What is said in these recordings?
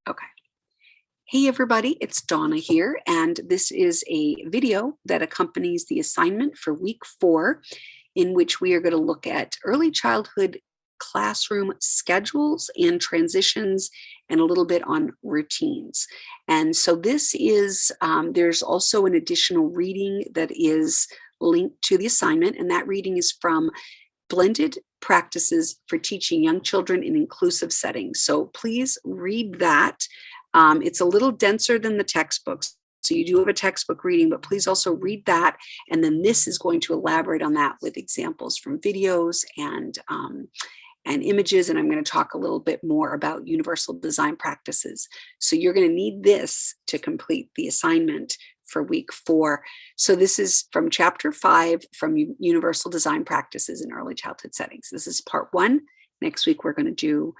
Okay. Hey everybody, it's Donna here, and this is a video that accompanies the assignment for week 4, in which we are going to look at early childhood classroom schedules and transitions and a little bit on routines. And so this is, there's also an additional reading that is linked to the assignment, and that reading is from Blended Practices for Teaching Young Children in Inclusive Settings. So please read that. It's a little denser than the textbooks, so you do have a textbook reading, but please also read that. And then this is going to elaborate on that with examples from videos and images. And I'm going to talk a little bit more about universal design practices. So you're going to need this to complete the assignment for week 4. So this is from chapter 5 from Universal Design Practices in Early Childhood Settings. This is part 1. Next week, we're going to do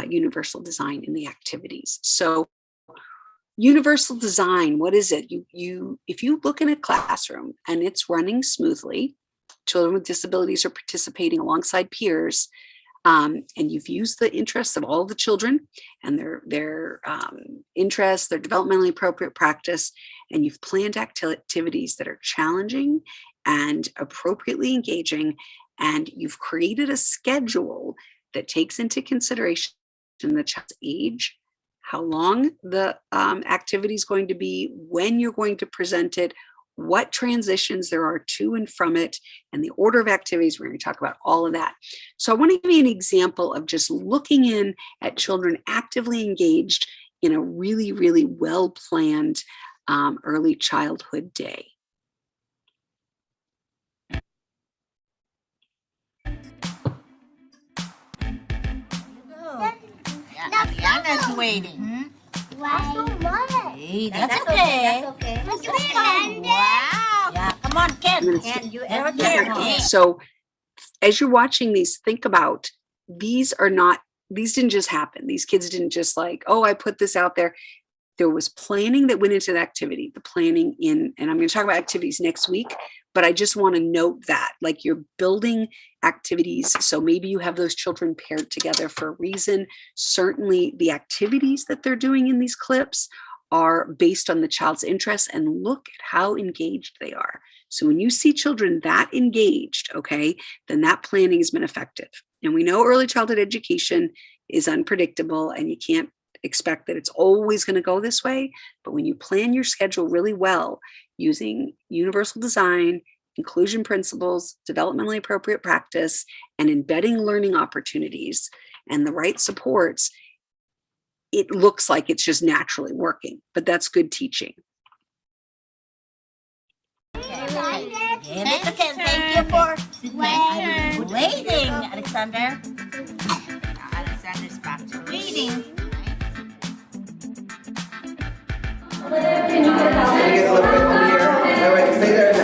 universal design in the activities. So universal design, what is it? If you look in a classroom and it's running smoothly, children with disabilities are participating alongside peers, and you've used the interests of all the children and their interests, their developmentally appropriate practice, and you've planned activities that are challenging and appropriately engaging, and you've created a schedule that takes into consideration the child's age, how long the activity is going to be, when you're going to present it, what transitions there are to and from it, and the order of activities. We're going to talk about all of that. So I want to give you an example of just looking in at children actively engaged in a really, really well-planned early childhood day. Ariana's waiting. Why? Hey, that's okay. That's okay. Wow. Yeah, come on, Ken, you ever care? So as you're watching these, think about these didn't just happen. These kids didn't just like, oh, I put this out there. There was planning that went into the activity, and I'm going to talk about activities next week, but I just want to note that, like, you're building activities. So maybe you have those children paired together for a reason. Certainly the activities that they're doing in these clips are based on the child's interests, and look at how engaged they are. So when you see children that engaged, okay, then that planning has been effective. And we know early childhood education is unpredictable, and you can't expect that it's always going to go this way. But when you plan your schedule really well, using universal design, inclusion principles, developmentally appropriate practice, and embedding learning opportunities and the right supports, it looks like it's just naturally working. But that's good teaching. Thank you for waiting, Alexander. Alexander's back to reading. Can you get a little bit over here? Is that right? Stay there now.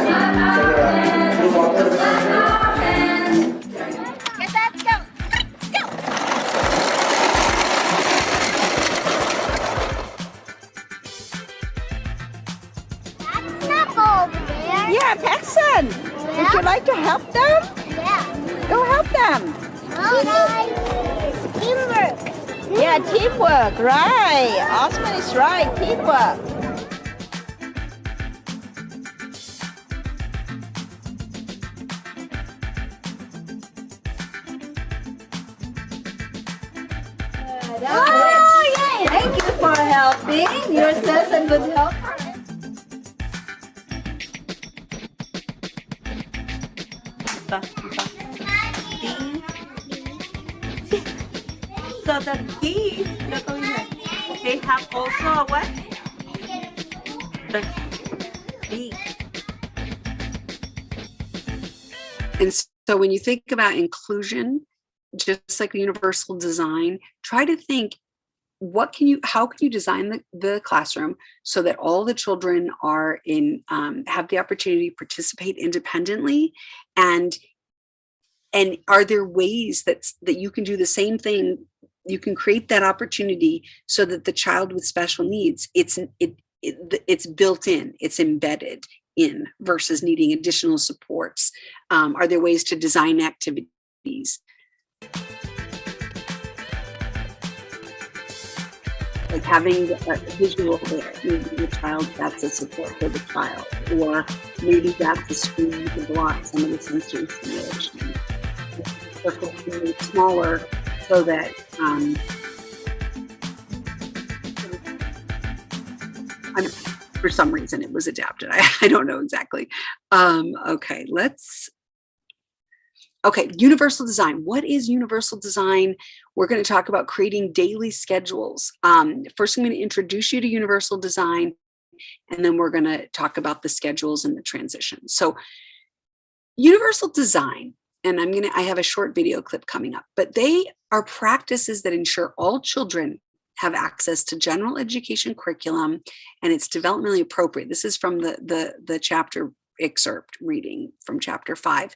Move on a little bit. Let's go. That's not over there. Yeah, Paxton. Would you like to help them? Yeah. Go help them. Teamwork. Yeah, teamwork, right. Osman is right, teamwork. Oh, yay. Thank you for helping. You're such a good helper. So the these, they have also a what? The B. And so when you think about inclusion, just like universal design, try to think, how can you design the classroom so that all the children are have the opportunity to participate independently, and are there ways that you can do the same thing? You can create that opportunity so that the child with special needs, it's built in, it's embedded in, versus needing additional supports. Are there ways to design activities? like having a visual there. Maybe the child, that's a support for the child, or maybe that's a screen to block some of the sensory stimulation. Circle can be smaller so that for some reason it was adapted. I don't know exactly. Okay, universal design. What is universal design? We're going to talk about creating daily schedules. First, I'm going to introduce you to universal design, and then we're going to talk about the schedules and the transitions. So universal design, and I have a short video clip coming up, but they are practices that ensure all children have access to general education curriculum, and it's developmentally appropriate. This is from the chapter excerpt reading from chapter 5.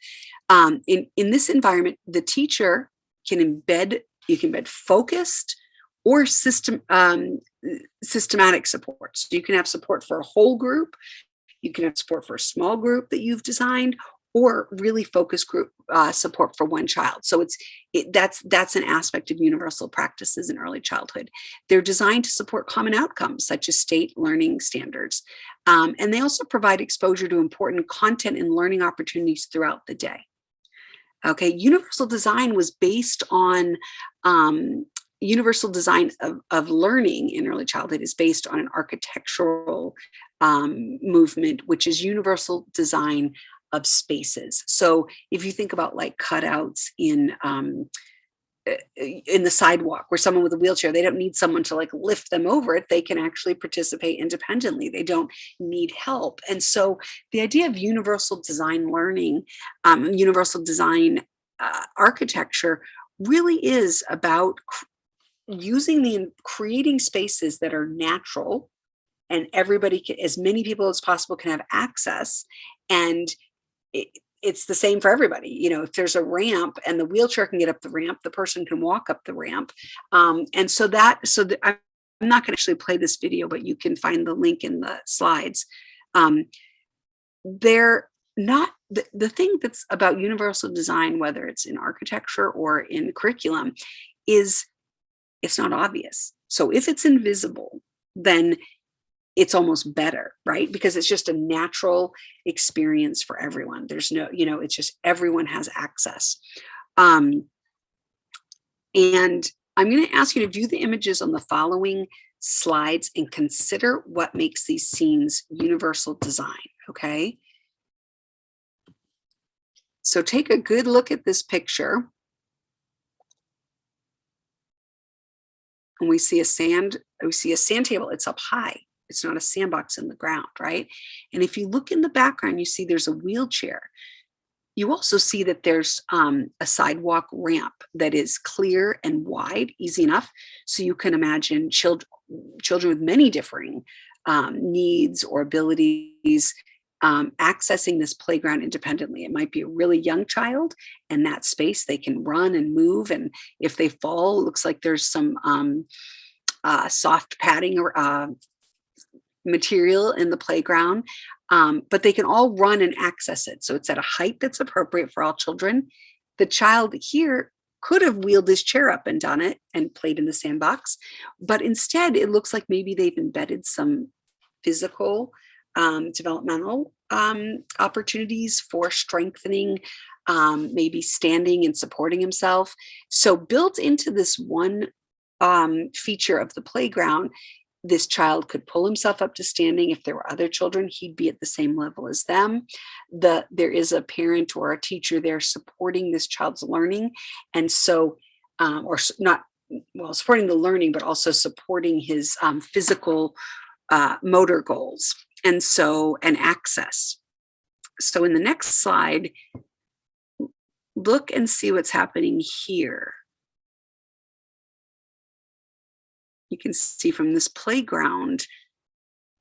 In this environment, the teacher can embed focused or systematic support. So you can have support for a whole group, you can have support for a small group that you've designed, or really focused group support for one child. So that's an aspect of universal practices in early childhood. They're designed to support common outcomes such as state learning standards. And they also provide exposure to important content and learning opportunities throughout the day. Okay, universal design was based on universal design of learning in early childhood is based on an architectural movement, which is universal design of spaces. So if you think about like cutouts in the sidewalk where someone with a wheelchair, they don't need someone to like lift them over it. They can actually participate independently. They don't need help. And so the idea of universal design learning, universal design architecture really is about creating spaces that are natural and everybody can, as many people as possible can have access. And it's the same for everybody. You know, if there's a ramp and the wheelchair can get up the ramp, the person can walk up the ramp. I'm not going to actually play this video, but you can find the link in the slides. They're not the thing that's about universal design, whether it's in architecture or in curriculum, is it's not obvious. So if it's invisible, then it's almost better, right? Because it's just a natural experience for everyone. There's no, it's just everyone has access. And I'm going to ask you to view the images on the following slides and consider what makes these scenes universal design, okay? So take a good look at this picture. And we see a sand table, it's up high. It's not a sandbox in the ground, right? And if you look in the background, you see there's a wheelchair. You also see that there's a sidewalk ramp that is clear and wide, easy enough. So you can imagine children with many differing needs or abilities accessing this playground independently. It might be a really young child, and that space they can run and move. And if they fall, it looks like there's some soft padding or material in the playground, but they can all run and access it. So it's at a height that's appropriate for all children. The child here could have wheeled his chair up and done it and played in the sandbox, but instead it looks like maybe they've embedded some physical developmental opportunities for strengthening, maybe standing and supporting himself. So built into this one feature of the playground, this child could pull himself up to standing. If there were other children, he'd be at the same level as them. There is a parent or a teacher there supporting this child's learning. And so, supporting the learning, but also supporting his physical motor goals and access. So in the next slide, look and see what's happening here. You can see from this playground,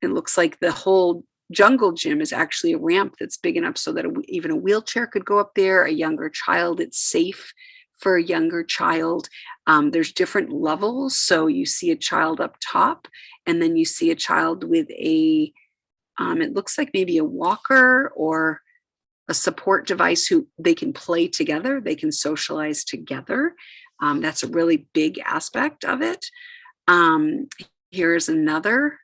it looks like the whole jungle gym is actually a ramp that's big enough so that even a wheelchair could go up there. A younger child, it's safe for a younger child. There's different levels. So you see a child up top, and then you see a child with it looks like maybe a walker or a support device who they can play together. They can socialize together. That's a really big aspect of it. Here's another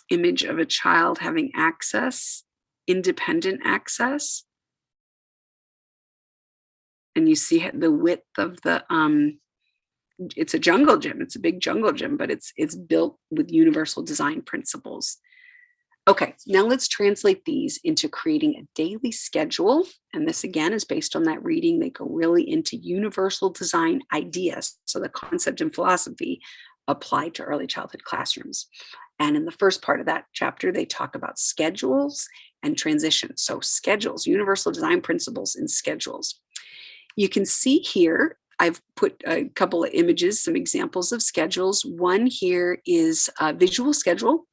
image of a child having access, independent access. And you see the width of the, it's a jungle gym. It's a big jungle gym, but it's built with universal design principles. Okay, now let's translate these into creating a daily schedule. And this again is based on that reading. They go really into universal design ideas. So the concept and philosophy applied to early childhood classrooms. And in the first part of that chapter, they talk about schedules and transitions. So schedules, universal design principles in schedules. You can see here, I've put a couple of images, some examples of schedules. One here is a visual schedule,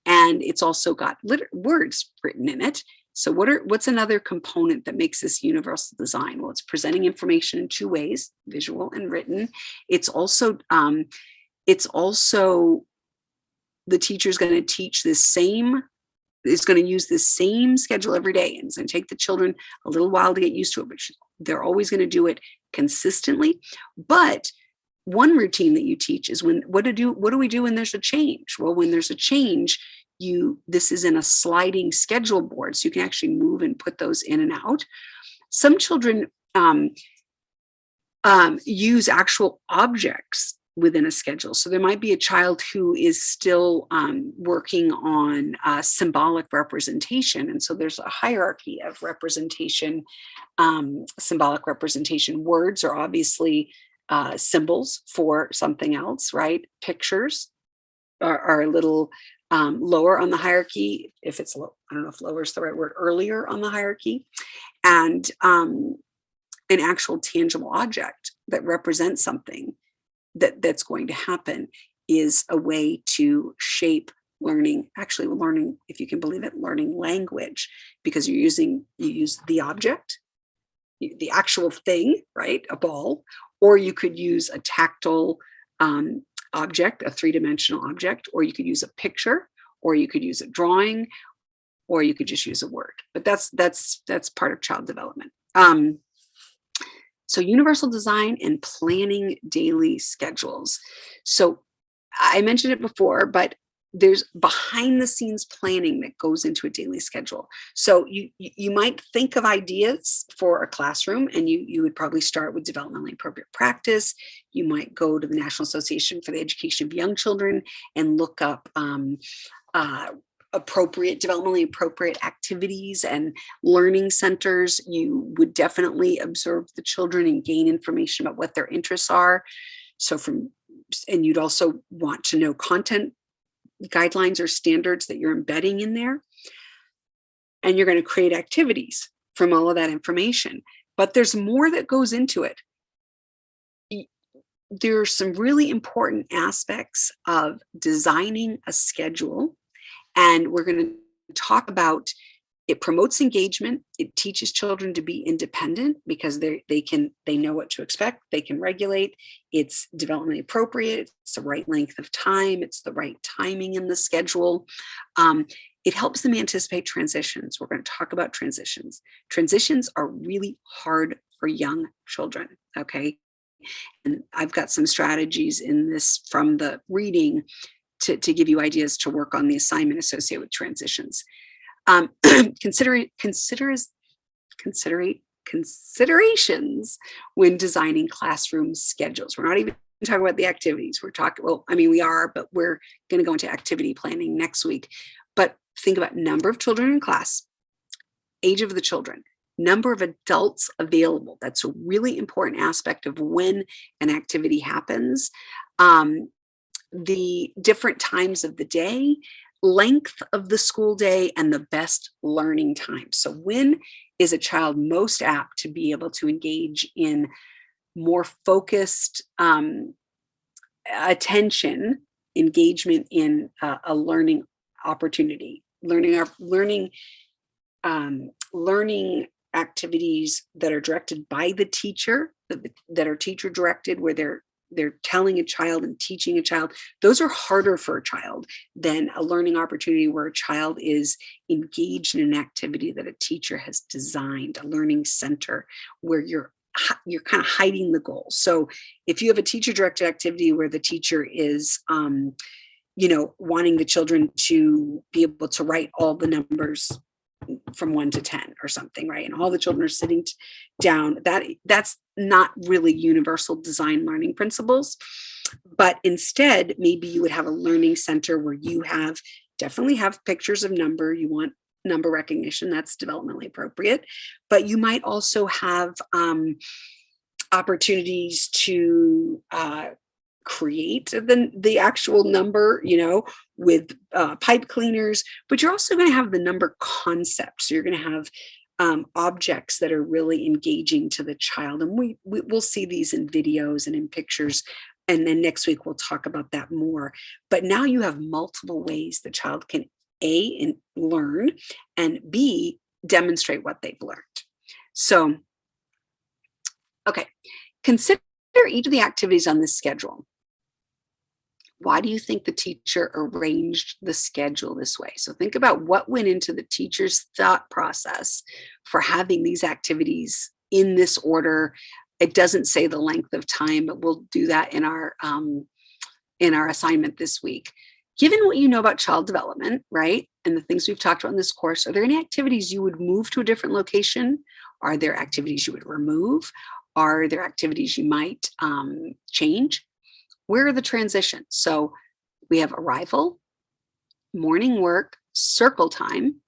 and it's also got words written in it. So what's another component that makes this universal design? Well, it's presenting information in two ways, visual and written. It's also the teacher's going to teach is going to use this same schedule every day, and it's going to take the children a little while to get used to it, but they're always going to do it consistently. But one routine that you teach is what do we do when there's a change? Well, when there's a change, this is in a sliding schedule board, so you can actually move and put those in and out. Some children use actual objects within a schedule. So there might be a child who is still working on symbolic representation. And so there's a hierarchy of representation, symbolic representation. Words are obviously symbols for something else, right? Pictures are a little lower on the hierarchy. If it's low, I don't know if lower is the right word, earlier on the hierarchy. And an actual tangible object that represents something that's going to happen is a way to shape learning, actually learning, if you can believe it, learning language, because you use the object, the actual thing, right? A ball, or you could use a tactile object, a three-dimensional object, or you could use a picture, or you could use a drawing, or you could just use a word. But that's part of child development. So universal design and planning daily schedules. So I mentioned it before, but there's behind the scenes planning that goes into a daily schedule. So you might think of ideas for a classroom, and you would probably start with developmentally appropriate practice. You might go to the National Association for the Education of Young Children and look up developmentally appropriate activities and learning centers. You would definitely observe the children and gain information about what their interests are. And you'd also want to know content guidelines or standards that you're embedding in there. And you're going to create activities from all of that information. But there's more that goes into it. There are some really important aspects of designing a schedule. And we're going to talk about it. Promotes engagement. It teaches children to be independent because they know what to expect. They can regulate. It's developmentally appropriate. It's the right length of time. It's the right timing in the schedule. It helps them anticipate transitions. We're going to talk about transitions. Transitions are really hard for young children. Okay. And I've got some strategies in this from the reading to give you ideas to work on the assignment associated with transitions. Considerations when designing classroom schedules. We're not even talking about the activities. We are, but we're going to go into activity planning next week. But think about number of children in class, age of the children, number of adults available. That's a really important aspect of when an activity happens. The different times of the day, length of the school day, and the best learning time. So when is a child most apt to be able to engage in more focused attention, engagement in a learning opportunity, learning activities that are directed by the teacher, that are teacher directed, where they're telling a child and teaching a child. Those are harder for a child than a learning opportunity where a child is engaged in an activity that a teacher has designed, a learning center where you're you're kind of hiding the goals. So if you have a teacher directed activity where the teacher is, wanting the children to be able to write all the numbers from 1 to 10 or something, right? And all the children are sitting down, that's not really universal design learning principles. But instead, maybe you would have a learning center where you definitely have pictures of number. You want number recognition, that's developmentally appropriate. But you might also have opportunities to create the actual number, with pipe cleaners, but you're also going to have the number concept. So you're going to have objects that are really engaging to the child. And we'll see these in videos and in pictures. And then next week, we'll talk about that more. But now you have multiple ways the child can A, learn, and B, demonstrate what they've learned. So, okay, consider each of the activities on this schedule. Why do you think the teacher arranged the schedule this way? So think about what went into the teacher's thought process for having these activities in this order. It doesn't say the length of time, but we'll do that in our assignment this week. Given what you know about child development, right, and the things we've talked about in this course, are there any activities you would move to a different location? Are there activities you would remove? Are there activities you might change? Where are the transitions? So we have arrival, morning work, circle time.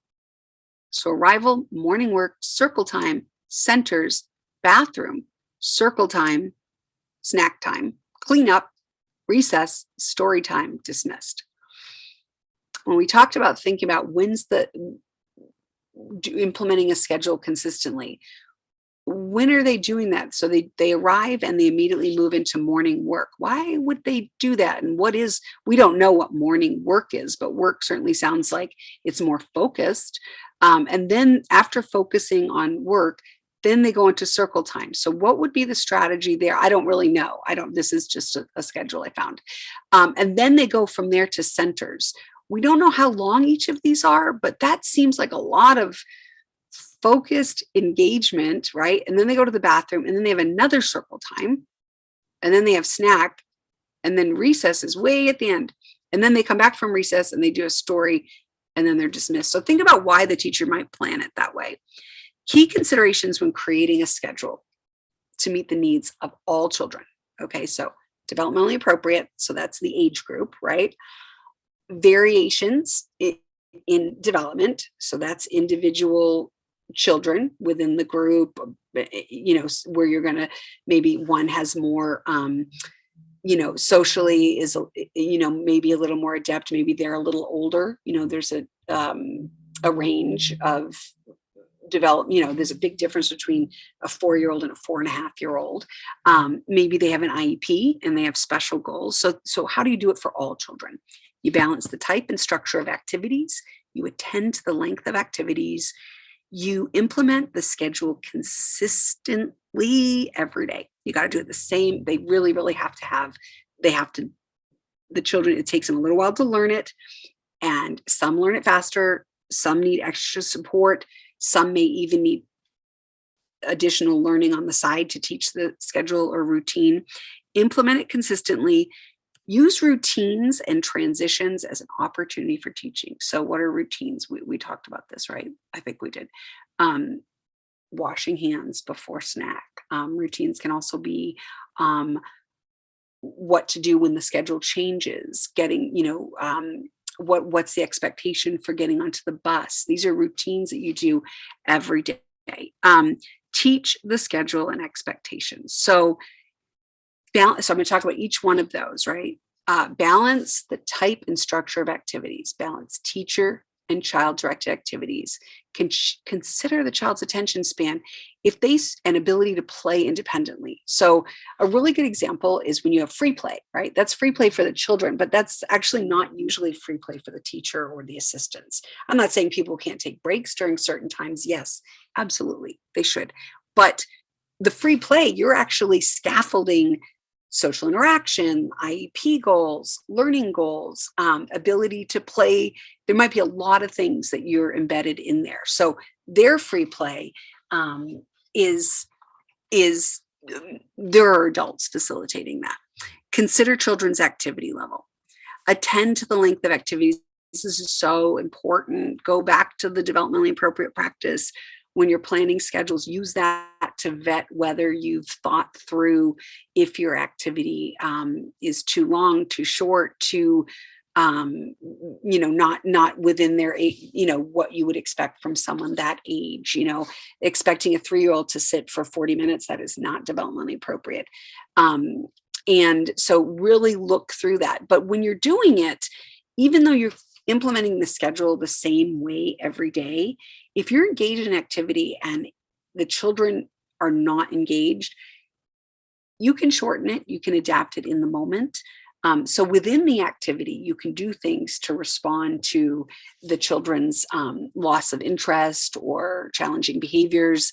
So arrival, morning work, circle time, centers, bathroom, circle time, snack time, clean up, recess, story time, dismissed. When we talked about thinking about when's implementing a schedule consistently, when are they doing that? So they arrive and they immediately move into morning work. Why would they do that? And we don't know what morning work is, but work certainly sounds like it's more focused. And then after focusing on work, then they go into circle time. So what would be the strategy there? I don't really know. This is just a schedule I found. And then they go from there to centers. We don't know how long each of these are, but that seems like a lot of focused engagement, right? And then they go to the bathroom, and then they have another circle time, and then they have snack, and then recess is way at the end. And then they come back from recess and they do a story, and then they're dismissed. So think about why the teacher might plan it that way. Key considerations when creating a schedule to meet the needs of all children. Okay, so developmentally appropriate, so that's the age group, right? Variations in development, so that's individual children within the group, where you're going to, maybe one has more, socially is, maybe a little more adept, maybe they're a little older, there's a range of there's a big difference between a 4-year-old and a 4.5-year-old. Maybe they have an IEP and they have special goals. So how do you do it for all children? You balance the type and structure of activities. You attend to the length of activities. You implement the schedule consistently every day. You got to do it the same. They really, really have to the children, it takes them a little while to learn it. And some learn it faster. Some need extra support. Some may even need additional learning on the side to teach the schedule or routine. Implement it consistently. Use routines and transitions as an opportunity for teaching. So what are routines? We talked about this, right? I think we did. Washing hands before snack. Routines can also be what to do when the schedule changes, getting, what's the expectation for getting onto the bus. These are routines that you do every day. Teach the schedule and expectations. So I'm going to talk about each one of those, right? Balance the type and structure of activities. Balance teacher and child-directed activities. Consider the child's attention span and ability to play independently. So a really good example is when you have free play, right? That's free play for the children, but that's actually not usually free play for the teacher or the assistants. I'm not saying people can't take breaks during certain times. Yes, absolutely, they should. But the free play, you're actually scaffolding social interaction, IEP goals, learning goals, ability to play. There might be a lot of things that you're embedded in there. So their free play is is there are adults facilitating that. Consider children's activity level. Attend to the length of activities. This is so important. Go back to the developmentally appropriate practice. When you're planning schedules, use that to vet whether you've thought through if your activity is too long, too short, too not within their age, what you would expect from someone that age. Expecting a 3-year-old to sit for 40 minutes, that is not developmentally appropriate. And so really look through that. But when you're doing it, even though you're implementing the schedule the same way every day, if you're engaged in activity and the children are not engaged, you can shorten it, you can adapt it in the moment. So within the activity, you can do things to respond to the children's loss of interest or challenging behaviors.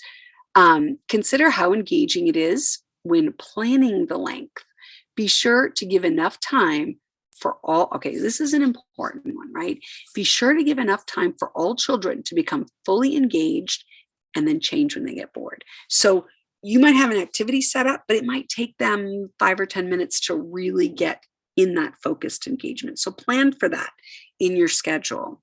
Consider how engaging it is when planning the length. Be sure to give enough time for all, okay, this is an important one, right? Be sure to give enough time for all children to become fully engaged and then change when they get bored. So you might have an activity set up, but it might take them 5 or 10 minutes to really get in that focused engagement. So plan for that in your schedule.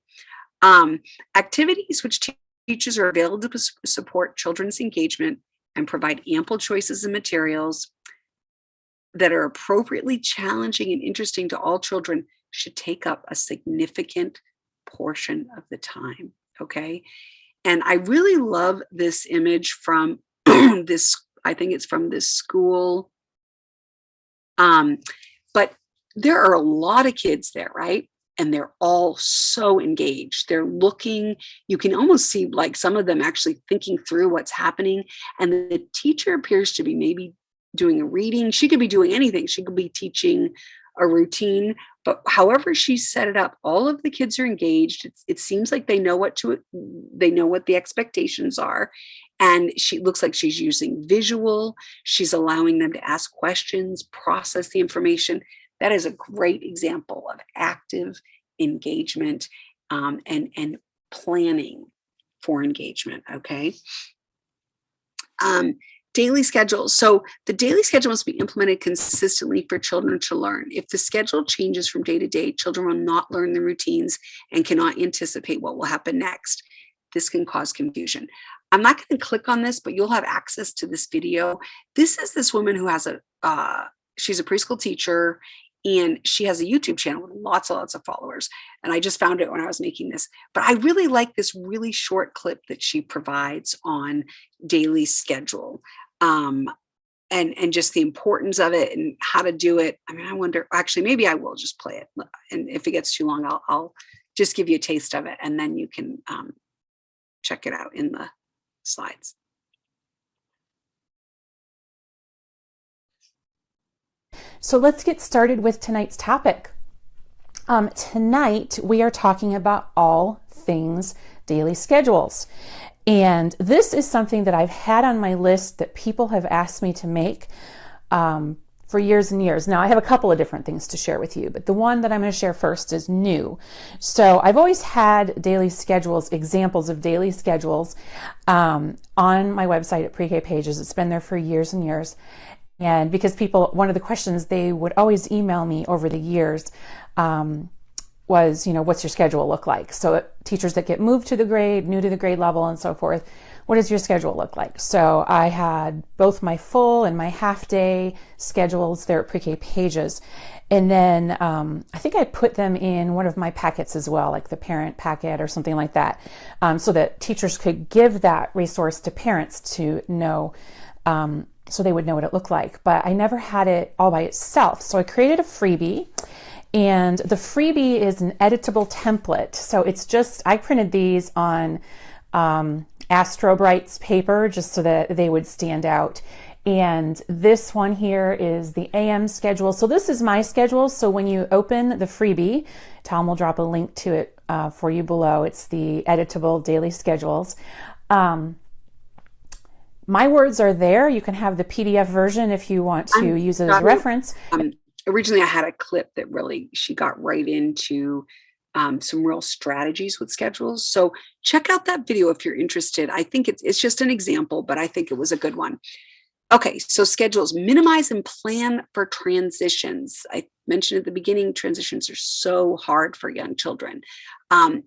Activities which teachers are available to support children's engagement and provide ample choices of materials that are appropriately challenging and interesting to all children should take up a significant portion of the time. Okay. And I really love this image from this, I think it's from this school. But there are a lot of kids there, right? And they're all so engaged. They're looking, you can almost see like some of them actually thinking through what's happening. And the teacher appears to be maybe doing a reading. She could be doing anything. She could be teaching a routine, but however she set it up, all of the kids are engaged. It seems like they know what the expectations are. And she looks like she's using visual. She's allowing them to ask questions, process the information. That is a great example of active engagement and planning for engagement. Okay. Daily schedule. So the daily schedule must be implemented consistently for children to learn. If the schedule changes from day to day, children will not learn the routines and cannot anticipate what will happen next. This can cause confusion. I'm not going to click on this, but you'll have access to this video. This is this woman who has she's a preschool teacher, and she has a YouTube channel with lots and lots of followers. And I just found it when I was making this. But I really like this really short clip that she provides on daily schedule and just the importance of it and how to do it. I mean, I wonder, actually, maybe I will just play it. And if it gets too long, I'll just give you a taste of it. And then you can check it out in the slides. So let's get started with tonight's topic. Tonight we are talking about all things daily schedules. And this is something that I've had on my list that people have asked me to make for years and years. Now I have a couple of different things to share with you, but the one that I'm going to share first is new. So I've always had daily schedules, examples of daily schedules on my website at Pre-K Pages. It's been there for years and years. And because one of the questions they would always email me over the years was, what's your schedule look like? So teachers that get moved to the grade, new to the grade level and so forth, what does your schedule look like? So I had both my full and my half day schedules there at Pre-K Pages. And then I think I put them in one of my packets as well, like the parent packet or something like that, so that teachers could give that resource to parents to know, so they would know what it looked like. But I never had it all by itself. So I created a freebie, and the freebie is an editable template. So it's just, I printed these on Astro Brights paper just so that they would stand out. And this one here is the AM schedule. So this is my schedule. So when you open the freebie, Tom will drop a link to it for you below. It's the editable daily schedules. My words are there. You can have the PDF version if you want to use it as a reference. Originally, I had a clip that really, she got right into some real strategies with schedules. So check out that video if you're interested. I think it's just an example, but I think it was a good one. Okay, so schedules: minimize and plan for transitions. I mentioned at the beginning, transitions are so hard for young children.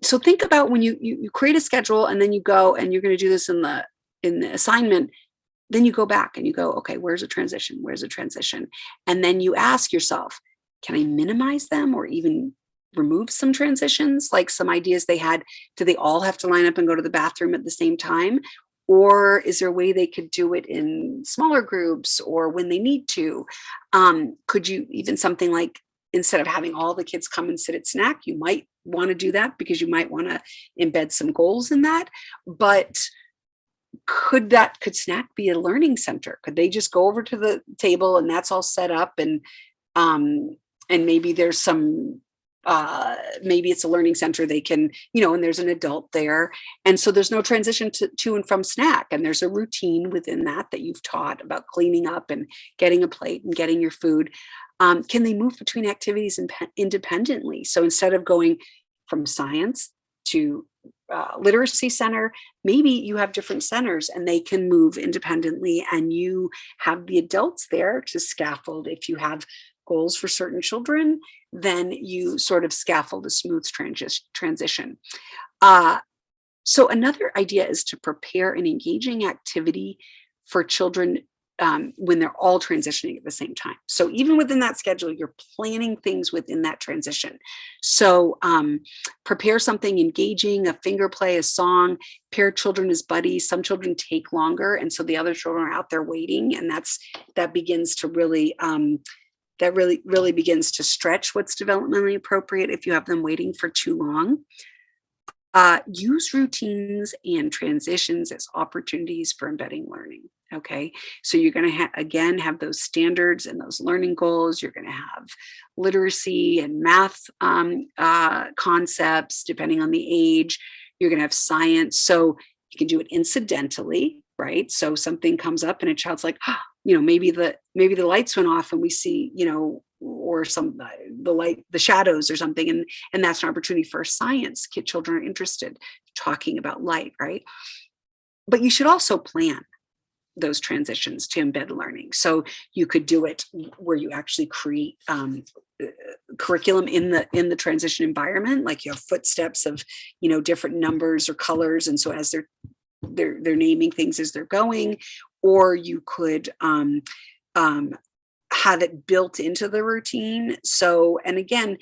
So think about when you create a schedule and then you go and you're going to do this in the assignment. Then you go back and you go, okay, where's a transition? Where's a transition? And then you ask yourself, can I minimize them or even remove some transitions? Like some ideas they had, do they all have to line up and go to the bathroom at the same time? Or is there a way they could do it in smaller groups or when they need to? Could you even something like, instead of having all the kids come and sit at snack, you might want to do that because you might want to embed some goals in that. But could snack be a learning center? Could they just go over to the table and that's all set up, and maybe there's some maybe it's a learning center they can, and there's an adult there, and so there's no transition to and from snack, and there's a routine within that you've taught about cleaning up and getting a plate and getting your food. Can they move between activities independently? So instead of going from science to literacy center, maybe you have different centers and they can move independently, and you have the adults there to scaffold. If you have goals for certain children, then you sort of scaffold a smooth transition. So another idea is to prepare an engaging activity for children when they're all transitioning at the same time. So even within that schedule, you're planning things within that transition. So prepare something engaging, a finger play, a song, pair children as buddies. Some children take longer, and so the other children are out there waiting, and that begins to really really begins to stretch what's developmentally appropriate if you have them waiting for too long. Use routines and transitions as opportunities for embedding learning. Okay, so you're going to again have those standards and those learning goals. You're going to have literacy and math concepts depending on the age. You're going to have science, so you can do it incidentally, right? So something comes up and a child's like, maybe the lights went off and we see, or the shadows or something, and that's an opportunity for science. Children are interested talking about light, right? But you should also plan those transitions to embed learning. So you could do it where you actually create curriculum in the transition environment, like you have footsteps of different numbers or colors, and so as they're naming things as they're going. Or you could have it built into the routine. So, and again,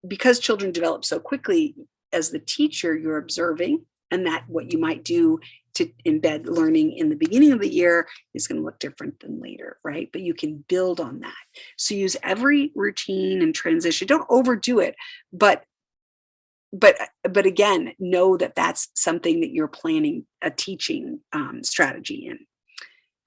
because children develop so quickly, as the teacher, you're observing, and that what you might do to embed learning in the beginning of the year is going to look different than later, right? But you can build on that. So use every routine and transition. Don't overdo it, but again, know that that's something that you're planning a teaching strategy in.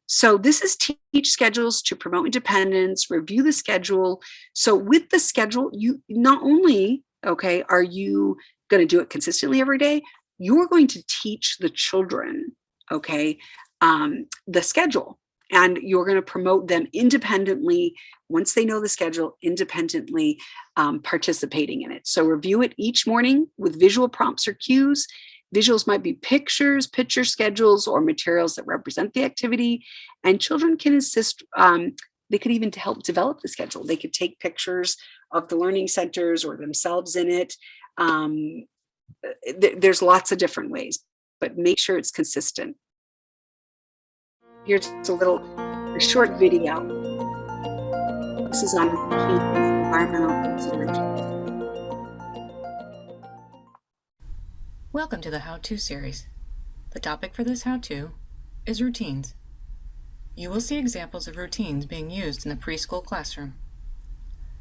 So this is teach schedules to promote independence, review the schedule. So with the schedule, you not only, are you going to do it consistently every day, you're going to teach the children, the schedule, and you're going to promote them independently once they know the schedule, independently participating in it. So review it each morning with visual prompts or cues. Visuals might be picture schedules, or materials that represent the activity, and children can assist. They could even help develop the schedule. They could take pictures of the learning centers or themselves in it. There's lots of different ways, but make sure it's consistent. Here's a short video. This is on environmental considerations. Welcome to the How-To series. The topic for this how-to is routines. You will see examples of routines being used in the preschool classroom.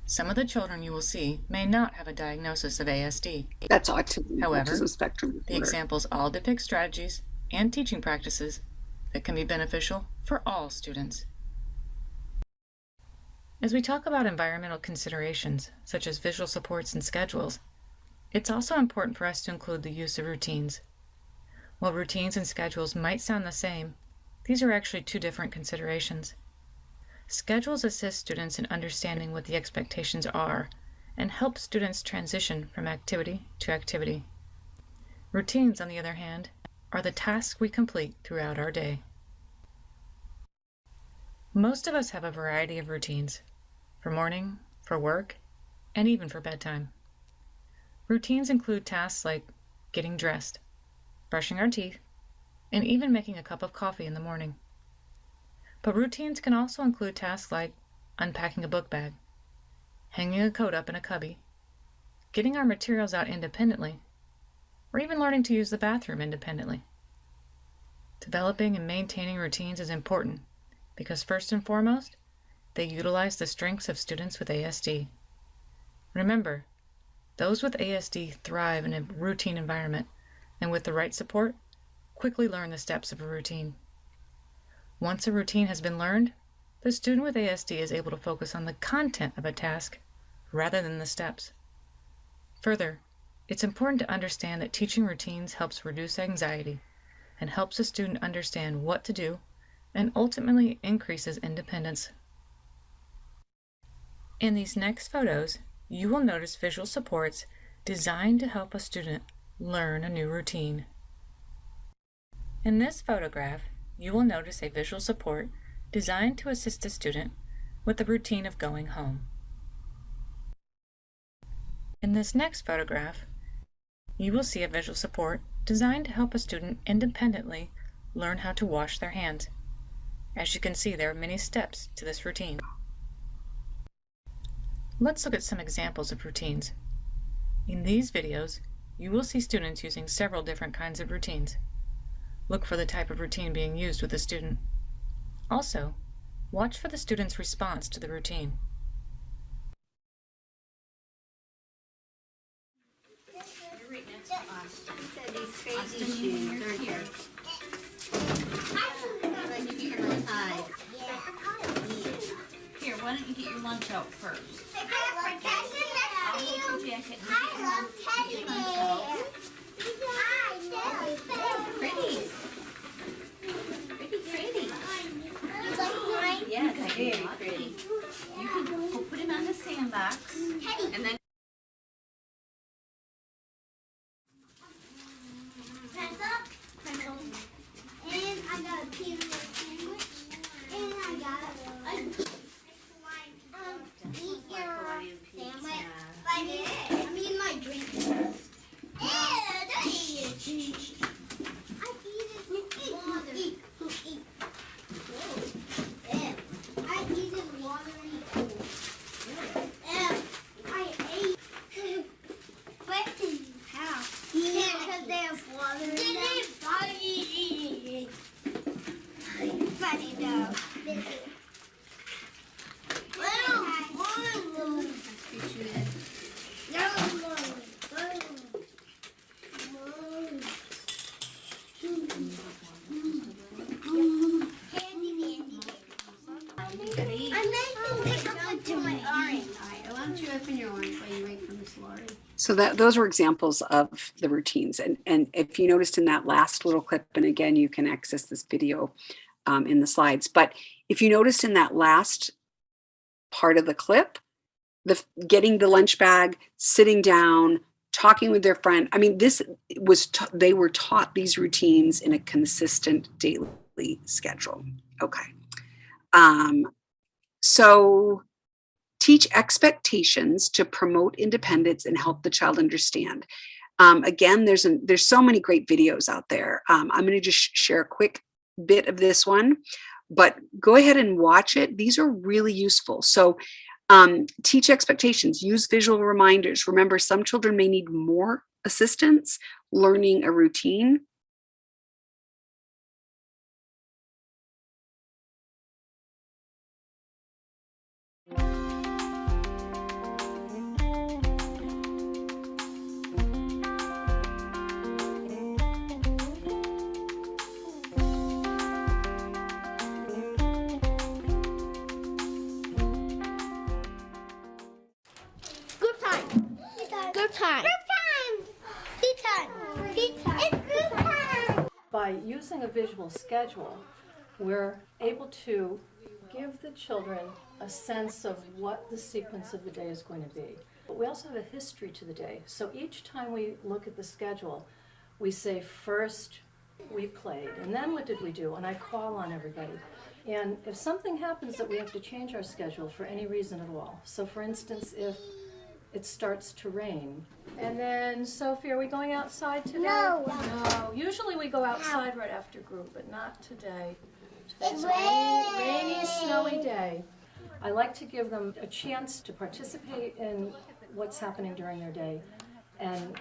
Some of the children you will see may not have a diagnosis of ASD. That's autism. However, autism spectrum disorder. The examples all depict strategies and teaching practices that can be beneficial for all students. As we talk about environmental considerations, such as visual supports and schedules, it's also important for us to include the use of routines. While routines and schedules might sound the same, these are actually two different considerations. Schedules assist students in understanding what the expectations are and help students transition from activity to activity. Routines, on the other hand, are the tasks we complete throughout our day. Most of us have a variety of routines, for morning, for work, and even for bedtime. Routines include tasks like getting dressed, brushing our teeth, and even making a cup of coffee in the morning. But routines can also include tasks like unpacking a book bag, hanging a coat up in a cubby, getting our materials out independently, or even learning to use the bathroom independently. Developing and maintaining routines is important because first and foremost, they utilize the strengths of students with ASD. Remember, those with ASD thrive in a routine environment and with the right support, quickly learn the steps of a routine. Once a routine has been learned, the student with ASD is able to focus on the content of a task rather than the steps. Further, it's important to understand that teaching routines helps reduce anxiety and helps a student understand what to do and ultimately increases independence. In these next photos, you will notice visual supports designed to help a student learn a new routine. In this photograph, you will notice a visual support designed to assist a student with the routine of going home. In this next photograph, you will see a visual support designed to help a student independently learn how to wash their hands. As you can see, there are many steps to this routine. Let's look at some examples of routines. In these videos, you will see students using several different kinds of routines. Look for the type of routine being used with the student. Also, watch for the student's response to the routine. Here, why don't you get your lunch out first? I love Your jacket. teddy bears. Pretty. Pretty. You like mine? Yes, very pretty. You can go put him on the sandbox. Teddy. And then Pencil. And I got a peanut butter sandwich. And I got a eat your sandwich. I mean my drink. Ew, don't eat it. I eat it water. Eat. Ew. I eat it water and cool. Ew. I ate. What do you have? Yeah, because they have water in them. Funny though. So those were examples of the routines. And if you noticed in that last little clip, and again, you can access this video in the slides, but if you noticed in that last part of the clip, the getting the lunch bag, sitting down, talking with their friend. I mean, this was, they were taught these routines in a consistent daily schedule. Okay. So teach expectations to promote independence and help the child understand. Again, there's so many great videos out there. I'm going to just share a quick bit of this one, but go ahead and watch it. These are really useful. So teach expectations, use visual reminders. Remember, some children may need more assistance learning a routine. Group time. Group time. Group time. Tea time. Tea time. It's group time. By using a visual schedule, we're able to give the children a sense of what the sequence of the day is going to be. But we also have a history to the day. So each time we look at the schedule, we say first we played, and then what did we do? And I call on everybody. And if something happens that we have to change our schedule for any reason at all, so for instance, if it starts to rain. And then, Sophie, are we going outside today? No. No. Usually we go outside right after group, but not today. It's a rainy, snowy day. I like to give them a chance to participate in what's happening during their day. And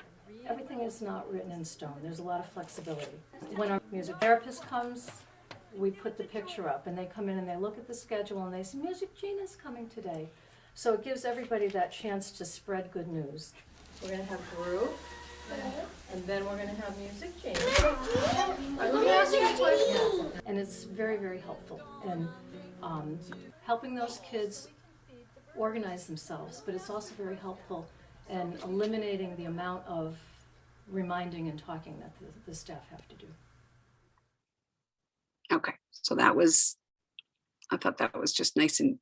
everything is not written in stone. There's a lot of flexibility. When our music therapist comes, we put the picture up, and they come in and they look at the schedule and they say, Music Gina's coming today. So it gives everybody that chance to spread good news. We're going to have group, and then we're going to have Music Gina. I'm going to ask you a question. And it's very, very helpful in helping those kids organize themselves, but it's also very helpful in eliminating the amount of reminding and talking that the staff have to do. Okay, so that was, I thought that was just nice and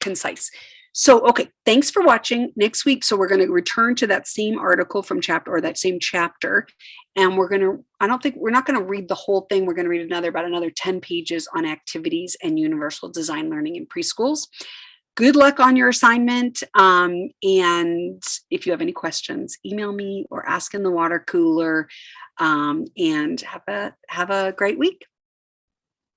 concise. So, okay, thanks for watching. Next week, so we're going to return to that same article from chapter, or that same chapter, and we're going to, we're not going to read the whole thing. We're going to read about another 10 pages on activities and universal design learning in preschools. Good luck on your assignment. And if you have any questions, email me or ask in the water cooler, and have a great week.